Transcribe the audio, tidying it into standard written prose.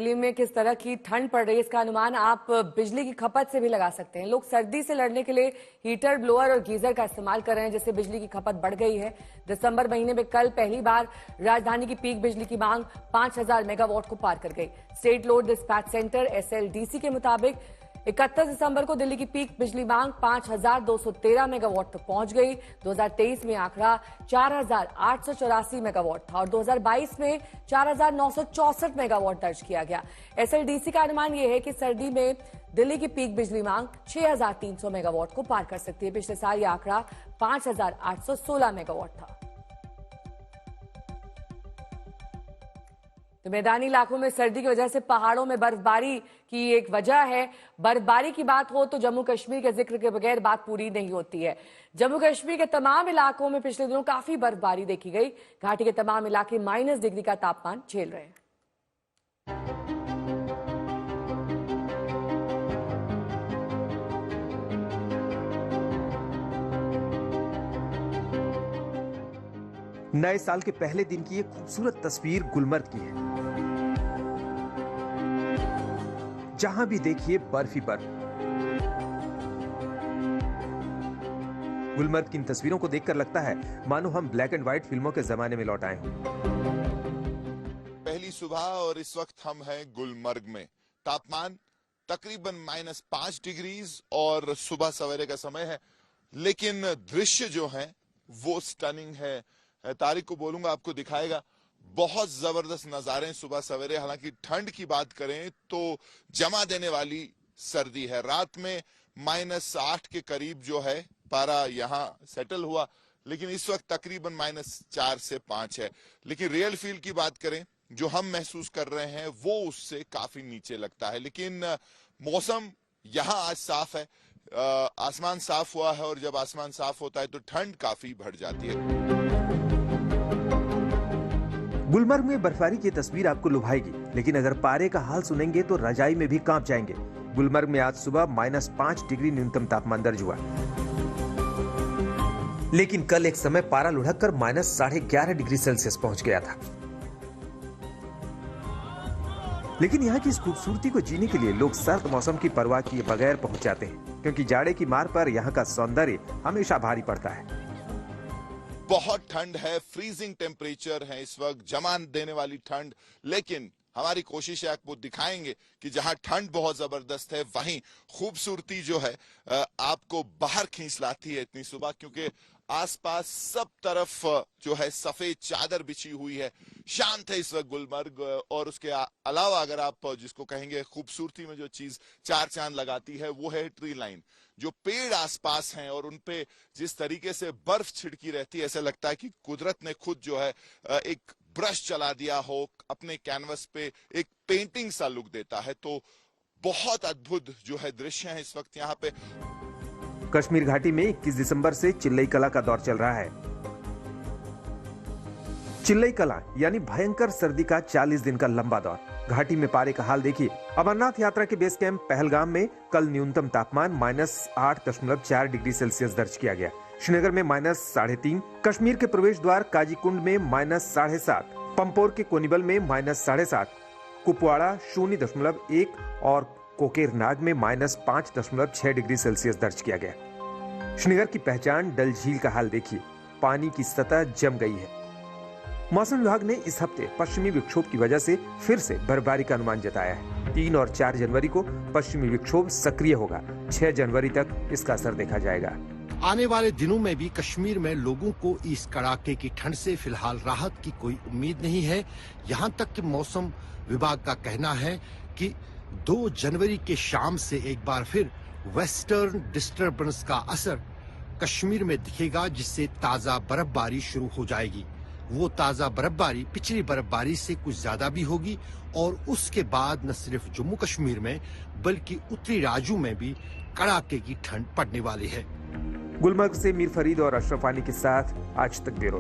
दिल्ली में किस तरह की ठंड पड़ रही है इसका अनुमान आप बिजली की खपत से भी लगा सकते हैं। लोग सर्दी से लड़ने के लिए हीटर, ब्लोअर और गीजर का इस्तेमाल कर रहे हैं, जिससे बिजली की खपत बढ़ गई है। दिसंबर महीने में कल पहली बार राजधानी की पीक बिजली की मांग 5000 मेगावाट को पार कर गई। State load dispatch centre SLDC के मुताबिक 31 दिसंबर को दिल्ली की पीक बिजली मांग 5213 मेगावाट तक पहुंच गई। 2023 में आंकड़ा 4884 मेगावाट था और 2022 में 4964 मेगावाट दर्ज किया गया। SLDC का अनुमान यह है कि सर्दी में दिल्ली की पीक बिजली मांग 6300 मेगावाट को पार कर सकती है। पिछले साल यह आंकड़ा 5816 मेगावाट था। तो मैदानी इलाकों में सर्दी की वजह से पहाड़ों में बर्फबारी की एक वजह है। बर्फबारी की बात हो तो जम्मू कश्मीर के जिक्र के बगैर बात पूरी नहीं होती है। जम्मू कश्मीर के तमाम इलाकों में पिछले दिनों काफी बर्फबारी देखी गई। घाटी के तमाम इलाके -डिग्री का तापमान झेल रहे हैं। नए साल के पहले दिन की एक खूबसूरत तस्वीर गुलमर्ग की है। जहां भी देखिए बर्फ ही बर्फ। गुलमर्ग की इन तस्वीरों को देखकर लगता है मानो हम ब्लैक एंड व्हाइट फिल्मों के जमाने में लौट आए हों। पहली सुबह और इस वक्त हम हैं गुलमर्ग में। तापमान तकरीबन -5 डिग्री और सुबह सवेरे का समय है, लेकिन दृश्य जो है वो स्टनिंग है। तारिक को बोलूंगा आपको दिखाएगा। बहुत जबरदस्त नजारे सुबह सवेरे। हालांकि ठंड की बात करें तो जमा देने वाली सर्दी है। रात में -8 के करीब जो है पारा यहाँ सेटल हुआ, लेकिन इस वक्त तकरीबन -4 से 5 है। लेकिन रियल फील की बात करें, जो हम महसूस कर रहे हैं वो उससे काफी नीचे लगता है। लेकिन मौसम यहाँ आज साफ है, आसमान साफ हुआ है, और जब आसमान साफ होता है तो ठंड काफी बढ़ जाती है। गुलमर्ग में बर्फबारी की तस्वीर आपको लुभाएगी, लेकिन अगर पारे का हाल सुनेंगे तो रजाई में भी कांप जाएंगे। गुलमर्ग में आज सुबह -5 डिग्री न्यूनतम तापमान दर्ज हुआ, लेकिन कल एक समय पारा लुढ़ककर -11.5 डिग्री सेल्सियस पहुंच गया था। लेकिन यहाँ की इस खूबसूरती को जीने के लिए लोग सर्द मौसम की परवाह किए बगैर पहुंच जाते हैं, क्योंकि जाड़े की मार पर यहाँ का सौंदर्य हमेशा भारी पड़ता है। बहुत ठंड है, फ्रीजिंग टेम्परेचर है इस वक्त, जमा देने वाली ठंड। लेकिन हमारी कोशिश है आपको दिखाएंगे कि जहां ठंड बहुत जबरदस्त है, वहीं खूबसूरती जो है आपको बाहर खींच लाती है इतनी सुबह, क्योंकि आसपास सब तरफ जो है सफेद चादर बिछी हुई है। शांत है इस वक्त गुलमर्ग। और उसके अलावा अगर आप जिसको कहेंगे खूबसूरती में जो चीज चार चांद लगाती है वो है ट्री लाइन। जो पेड़ आसपास हैं और उनपे जिस तरीके से बर्फ छिड़की रहती है, ऐसा लगता है कि कुदरत ने खुद जो है एक ब्रश चला दिया हो अपने कैनवस पे, एक पेंटिंग सा लुक देता है। तो बहुत अद्भुत जो है दृश्य है इस वक्त यहाँ पे। कश्मीर घाटी में 21 दिसंबर से चिल्लई कला का दौर चल रहा है। चिल्लई कला यानी भयंकर सर्दी का 40 दिन का लंबा दौर। घाटी में पारे का हाल देखिए। अमरनाथ यात्रा के बेस कैंप पहलगाम में कल न्यूनतम तापमान -8.4 डिग्री सेल्सियस दर्ज किया गया। श्रीनगर में -3.5, कश्मीर के प्रवेश द्वार काजीकुंड में -7.5, पंपोर के कोनिबल में -7.5, कुपवाड़ा 0.1 और कोकेरनाग में -5.6 डिग्री सेल्सियस दर्ज किया गया। श्रीनगर की पहचान डल झील का हाल देखिए। पानी की सतह जम गई है। मौसम विभाग ने इस हफ्ते पश्चिमी विक्षोभ की वजह से फिर से बर्फबारी का अनुमान जताया है। 3 और 4 जनवरी को पश्चिमी विक्षोभ सक्रिय होगा। 6 जनवरी तक इसका असर देखा जाएगा। आने वाले दिनों में भी कश्मीर में लोगों को इस कड़ाके की ठंड से फिलहाल राहत की कोई उम्मीद नहीं है। यहाँ तक कि मौसम विभाग का कहना है कि 2 जनवरी के शाम से एक बार फिर वेस्टर्न डिस्टर्बेंस का असर कश्मीर में दिखेगा, जिससे ताजा बर्फबारी शुरू हो जाएगी। वो ताजा बर्फबारी पिछली बर्फबारी से कुछ ज्यादा भी होगी और उसके बाद न सिर्फ जम्मू कश्मीर में बल्कि उत्तरी राज्यों में भी कड़ाके की ठंड पड़ने वाली है। गुलमर्ग से मीर फरीद और अशरफ आनी के साथ आज तक ब्यूरो।